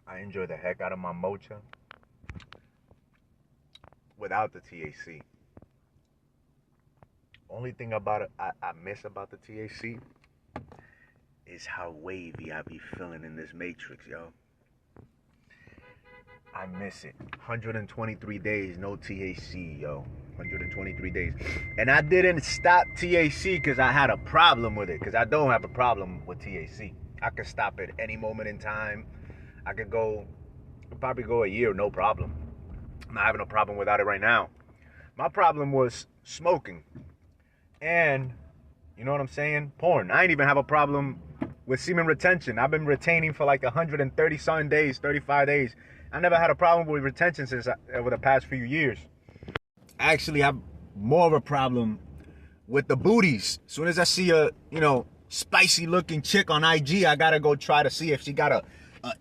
I enjoy the heck out of my mocha without the THC. Only thing about it I miss about the THC is how wavy I be feeling in this matrix, yo. I miss it. 123 days, no THC, yo. 123 days. And I didn't stop THC because I had a problem with it. Because I don't have a problem with THC. I could stop it any moment in time. I could probably go a year, no problem. I'm not having a problem without it right now. My problem was smoking. And, you know what I'm saying? Porn. I ain't even have a problem with semen retention. I've been retaining for like 130 something days, 35 days. I never had a problem with retention since over the past few years. I actually have more of a problem with the booties. As soon as I see a, spicy looking chick on IG, I gotta go try to see if she got a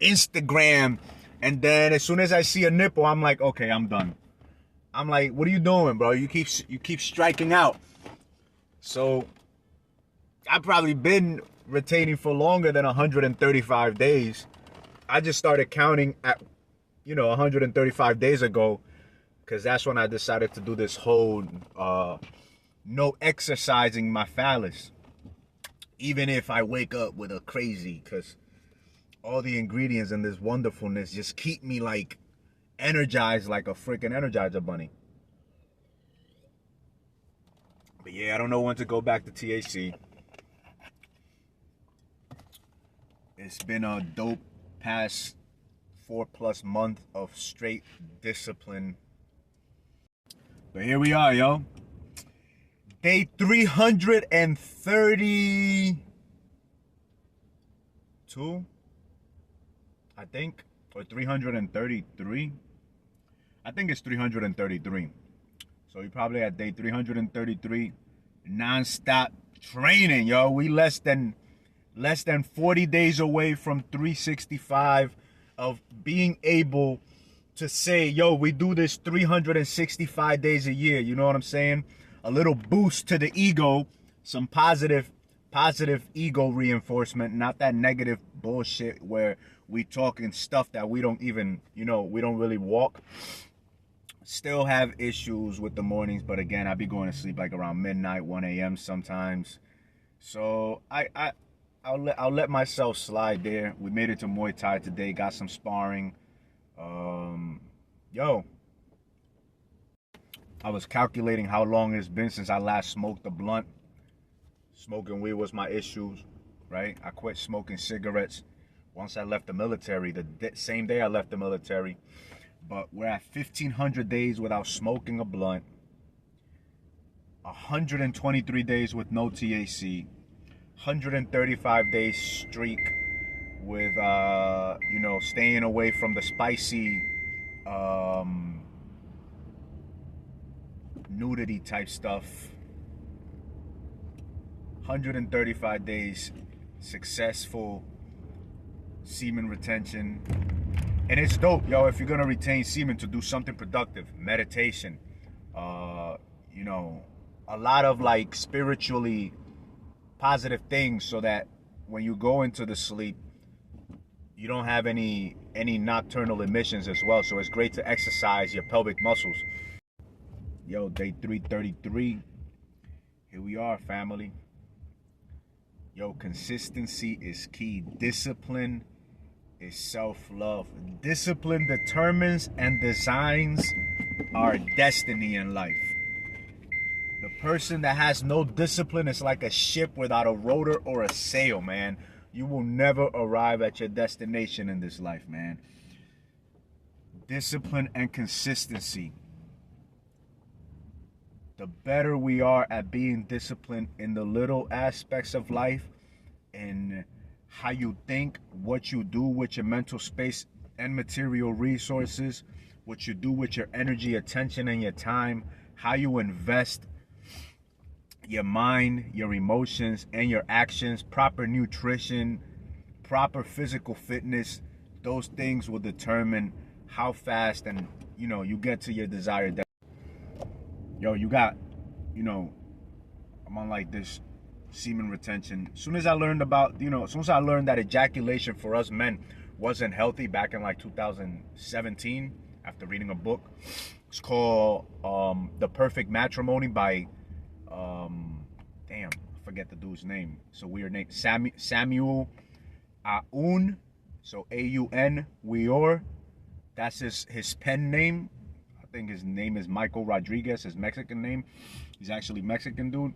Instagram. And then as soon as I see a nipple, I'm like, okay, I'm done. I'm like, what are you doing, bro? You keep striking out. So I've probably been retaining for longer than 135 days. I just started counting at 135 days ago, because that's when I decided to do this whole no exercising my phallus, even if I wake up with a crazy, because all the ingredients in this wonderfulness just keep me like energized like a freaking Energizer bunny. But yeah, I don't know when to go back to THC. It's been a dope past 4+ months of straight discipline. But here we are, yo. Day 332, I think, or 333. I think it's 333. So we probably at day 333, non-stop training, yo. We less than 40 days away from 365 of being able to say, yo, we do this 365 days a year. You know what I'm saying? A little boost to the ego, some positive ego reinforcement, not that negative bullshit where we talking stuff that we don't even, we don't really walk. Still have issues with the mornings, but again, I be going to sleep like around midnight, 1 a.m. sometimes. So I'll let myself slide there. We made it to Muay Thai today, got some sparring. Yo, I was calculating how long it's been since I last smoked a blunt. Smoking weed was my issue, right? I quit smoking cigarettes once I left the military, the same day I left the military. But we're at 1,500 days without smoking a blunt, 123 days with no THC, 135 days streak with, staying away from the spicy, nudity type stuff. 135 days successful semen retention. And it's dope, yo, if you're gonna retain semen, to do something productive, meditation, a lot of like spiritually positive things, so that when you go into the sleep, you don't have any nocturnal emissions as well. So it's great to exercise your pelvic muscles. Yo, day 333. Here we are, family. Yo, consistency is key. Discipline is self-love. Discipline determines and designs our destiny in life. The person that has no discipline is like a ship without a rotor or a sail, man. You will never arrive at your destination in this life, man. Discipline and consistency. The better we are at being disciplined in the little aspects of life, and how you think, what you do with your mental space and material resources, what you do with your energy, attention, and your time, how you invest your mind, your emotions, and your actions, proper nutrition, proper physical fitness, those things will determine how fast and you get to your desired destination. Yo, you got, I'm on like this semen retention. As soon as I learned about, as soon as I learned that ejaculation for us men wasn't healthy back in like 2017 after reading a book. It's called The Perfect Matrimony by damn, I forget the dude's name. It's a weird name. Samuel Aun. So A-U-N Weor. That's his pen name. I think his name is Michael Rodriguez, his Mexican name. He's actually Mexican dude.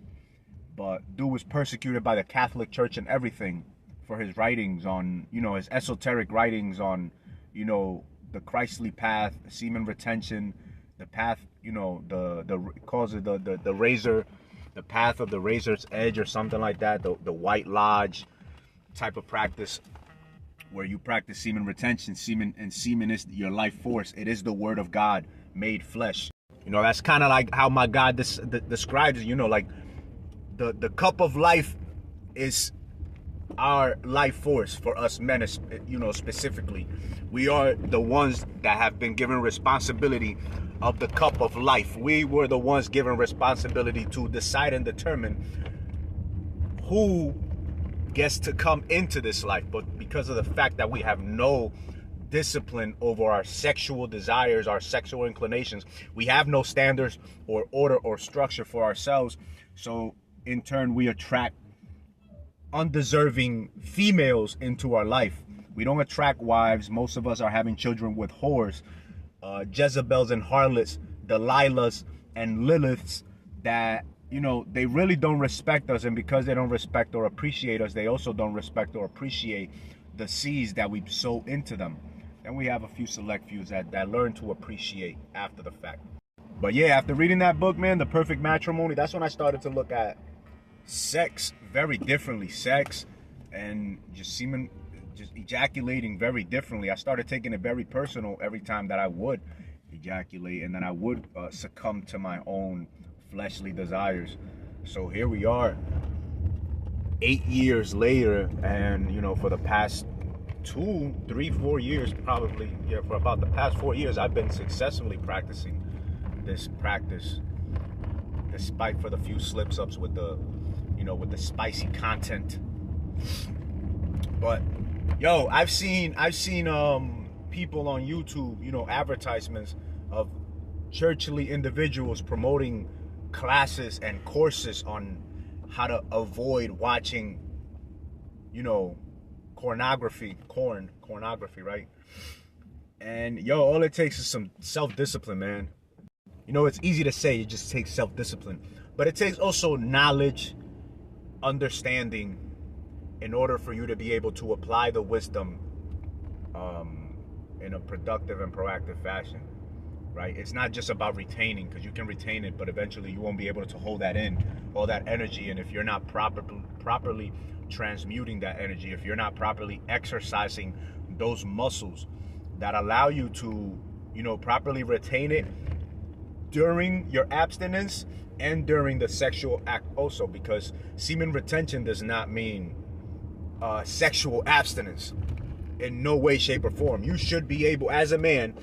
But dude was persecuted by the Catholic Church and everything for his writings on, you know, his esoteric writings on, you know, the Christly path, semen retention, the path, you know, the razor, the path of the razor's edge or something like that, the White Lodge type of practice where you practice semen retention. Semen is your life force. It is the word of God made flesh. You know, that's kind of like how my God describes it, you know, like the cup of life is our life force for us men, you know, specifically. We are the ones that have been given responsibility of the cup of life. We were the ones given responsibility to decide and determine who gets to come into this life. But because of the fact that we have no discipline over our sexual desires, our sexual inclinations, we have no standards or order or structure for ourselves. So in turn, we attract undeserving females into our life. We don't attract wives. Most of us are having children with whores, Jezebels and harlots, Delilahs and Liliths that, you know, they really don't respect us. And because they don't respect or appreciate us, they also don't respect or appreciate the seeds that we sow into them. And we have a few select few that learn to appreciate after the fact. But yeah, after reading that book, man, The Perfect Matrimony, that's when I started to look at sex very differently. Sex and just semen, just ejaculating very differently. I started taking it very personal every time that I would ejaculate, and then I would succumb to my own fleshly desires. So here we are 8 years later, and you know, for the past 2, 3, 4 years, probably, yeah, for about the past 4 years, I've been successfully practicing this practice, despite for the few slips-ups with the, you know, with the spicy content. But yo, I've seen people on YouTube, you know, advertisements of churchly individuals promoting classes and courses on how to avoid watching, you know, pornography, right? And yo, all it takes is some self-discipline, man. You know, it's easy to say, it just takes self-discipline, but it takes also knowledge, understanding, in order for you to be able to apply the wisdom in a productive and proactive fashion, right? It's not just about retaining, because you can retain it, but eventually you won't be able to hold that in, all that energy. And if you're not properly transmuting that energy, if you're not properly exercising those muscles that allow you to, you know, properly retain it during your abstinence and during the sexual act also, because semen retention does not mean sexual abstinence in no way, shape, or form. You should be able, as a man,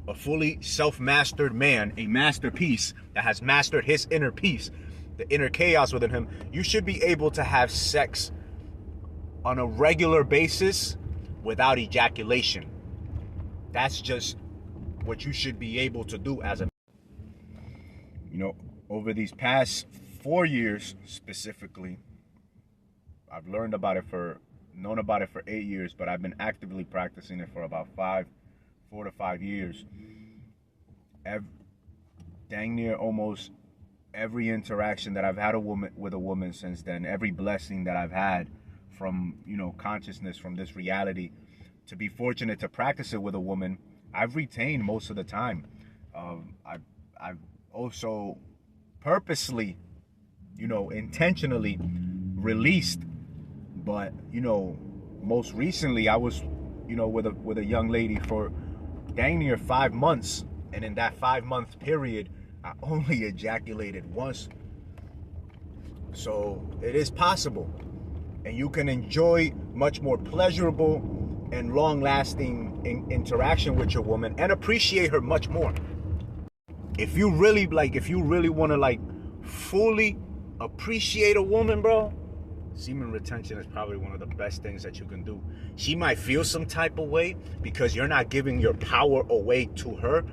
a fully self-mastered man, a masterpiece that has mastered his inner peace, the inner chaos within him, you should be able to have sex on a regular basis without ejaculation. That's just what you should be able to do as a man. You know, over these past 4 years specifically, I've known about it for 8 years, but I've been actively practicing it for about 4 to 5 years. Dang near almost every interaction that I've had with a woman since then, every blessing that I've had from, you know, consciousness, from this reality, to be fortunate to practice it with a woman, I've retained most of the time. I've also purposely, you know, intentionally released. But, you know, most recently I was, you know, with a young lady for dang near 5 months, and in that 5-month period I only ejaculated once. So it is possible, and you can enjoy much more pleasurable and long-lasting interaction with your woman and appreciate her much more. If you really want to like fully appreciate a woman, bro, semen retention is probably one of the best things that you can do. She might feel some type of way because you're not giving your power away to her,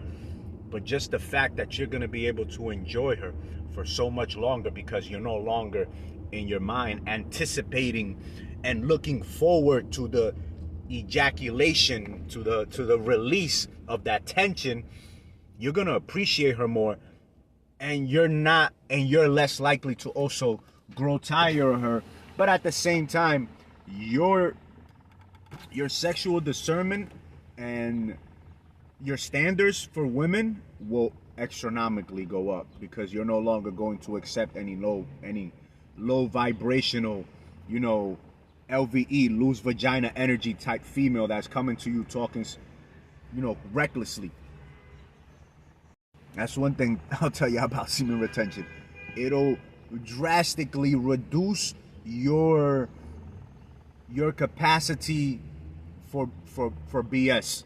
but just the fact that you're going to be able to enjoy her for so much longer because you're no longer in your mind anticipating and looking forward to the ejaculation, to the release of that tension. You're going to appreciate her more, and you're less likely to also grow tired of her. But at the same time, your sexual discernment and your standards for women will astronomically go up because you're no longer going to accept any low vibrational, LVE, loose vagina energy type female that's coming to you talking, recklessly. That's one thing I'll tell you about semen retention. It'll drastically reduce your capacity for BS.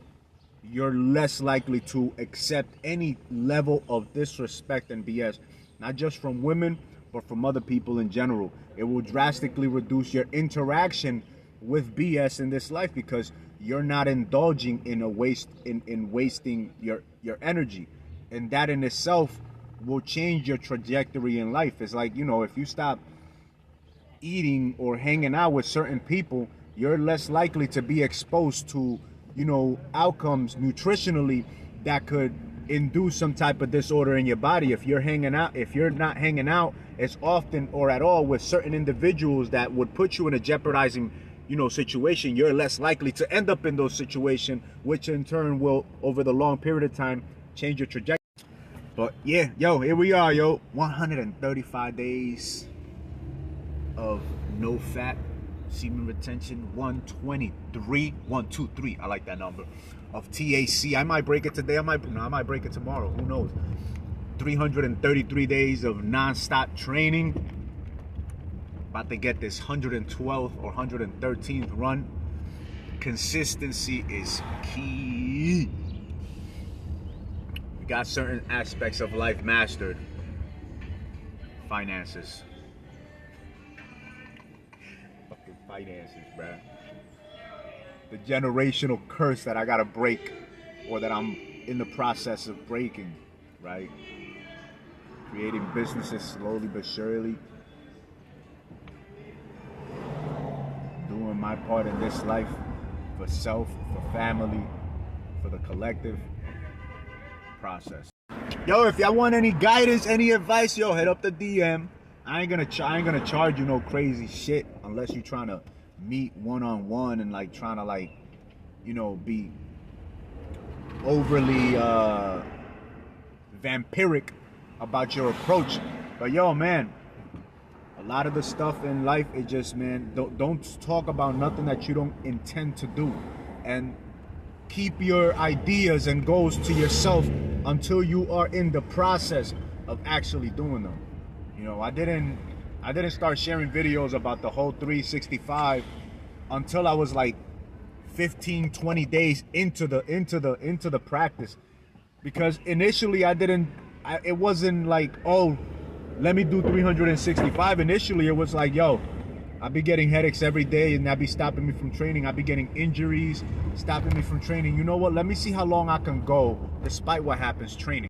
You're less likely to accept any level of disrespect and BS, not just from women, but from other people in general. It will drastically reduce your interaction with BS in this life because you're not indulging in wasting your energy. And that in itself will change your trajectory in life. It's like, if you stop eating or hanging out with certain people, you're less likely to be exposed to, outcomes nutritionally that could induce some type of disorder in your body. If you're not hanging out as often or at all with certain individuals that would put you in a jeopardizing, situation, you're less likely to end up in those situations, which in turn will, over the long period of time, change your trajectory. But yeah, here we are, 135 days of no fat semen retention, 123, I like that number, of THC. I might break it today, I might break it tomorrow, who knows. 333 days of non-stop training. About to get this 112th or 113th run. Consistency is key. We got certain aspects of life mastered. Finances. Fucking finances, bruh. The generational curse that I gotta break, or that I'm in the process of breaking, right? Creating businesses slowly but surely. Doing my part in this life for self, for family, for the collective process. If y'all want any guidance, any advice, head up the DM. I ain't gonna charge you no crazy shit unless you're trying to meet one-on-one and trying to be overly vampiric about your approach. But man, a lot of the stuff in life is just, don't talk about nothing that you don't intend to do, and keep your ideas and goals to yourself until you are in the process of actually doing them. I didn't start sharing videos about the whole 365 until I was 15-20 days into the practice, because initially it wasn't let me do 365. Initially it was I'd be getting headaches every day, and that'd be stopping me from training. I'd be getting injuries, stopping me from training. You know what? Let me see how long I can go despite what happens training.